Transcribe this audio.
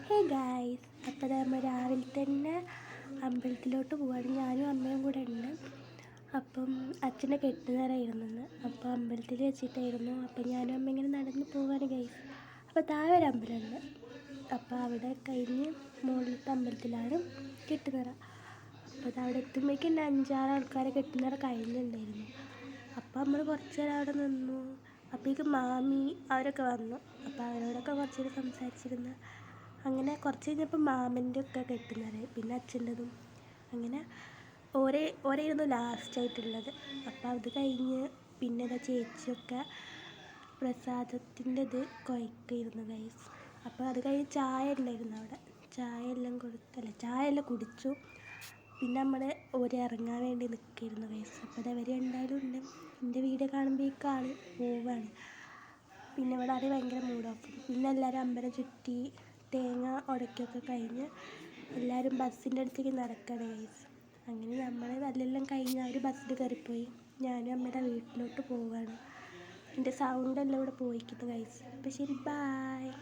Hey guys, അപ്പോൾ നമ്മൾ രാവിലെ തന്നെ അമ്പലത്തിലോട്ട് പോവാണ്. ഞാനും അമ്മയും കൂടെ ഉണ്ട്. അപ്പം അച്ഛൻ്റെ കെട്ടുന്നേരമായിരുന്നെന്ന്. അപ്പോൾ അമ്പലത്തിൽ വെച്ചിട്ടായിരുന്നു. അപ്പം ഞാനും അമ്മ ഇങ്ങനെ നടന്ന് പോവാണ് ഗൈസ്. അപ്പോൾ താഴെ ഒരു അമ്പലമുണ്ട്. അപ്പോൾ അവിടെ കഴിഞ്ഞ് മുകളിലത്തെ അമ്പലത്തിലാണ് കെട്ടുന്നേര. അപ്പോൾ അവിടെ എത്തുമ്പോഴേക്കും 5-6 ആൾക്കാരെ കെട്ടുന്നേര കഴിഞ്ഞിട്ടുണ്ടായിരുന്നു. അപ്പോൾ നമ്മൾ കുറച്ച് നേരം അവിടെ നിന്നു. അപ്പോഴേക്കും മാമി അവരൊക്കെ വന്നു. അപ്പോൾ അവരോടൊക്കെ കുറച്ച് നേരം സംസാരിച്ചിരുന്നു. അങ്ങനെ കുറച്ച് കഴിഞ്ഞപ്പോൾ മാമൻ്റെ ഒക്കെ കെട്ടുന്നേരമായി, പിന്നെ അച്ഛൻ്റെതും. അങ്ങനെ ഓരായിരുന്നു ലാസ്റ്റായിട്ടുള്ളത്. അപ്പോൾ അത് കഴിഞ്ഞ് പിന്നെ ചേച്ചിയൊക്കെ പ്രസാദത്തിൻ്റെ ഇത് കുഴക്കുമായിരുന്നു ഗൈസ്. അപ്പോൾ അത് കഴിഞ്ഞ് ചായ ഉണ്ടായിരുന്നു അവിടെ. ചായ എല്ലാം കുടിച്ചു. പിന്നെ നമ്മൾ ഇറങ്ങാൻ വേണ്ടി നിൽക്കുകയായിരുന്നു ഗൈസ്. അപ്പോൾ അതവർ എന്തായാലും ഉണ്ട്. എൻ്റെ വീഡിയോ കാണുമ്പോഴേക്കും ആൾ പോവാണ്. പിന്നെ ഇവിടെ അത് ഭയങ്കര മൂഡ് ഓഫ്. പിന്നെ എല്ലാവരും അമ്പലം ചുറ്റി തേങ്ങ ഉടയ്ക്കൊക്കെ കഴിഞ്ഞ് എല്ലാവരും ബസ്സിൻ്റെ അടുത്തേക്ക് നടക്കുകയാണ് ഗൈസ്. അങ്ങനെ നമ്മൾ അതെല്ലാം കഴിഞ്ഞ് അവർ ബസ്സിൽ കയറിപ്പോയി. ഞാനും അമ്മയുടെ വീട്ടിലോട്ട് പോവുകയാണ്. എൻ്റെ സൗണ്ടെല്ലാം ഇവിടെ പോയിക്കുന്നു ഗൈസ്. അപ്പോൾ ശരി, ബായ്.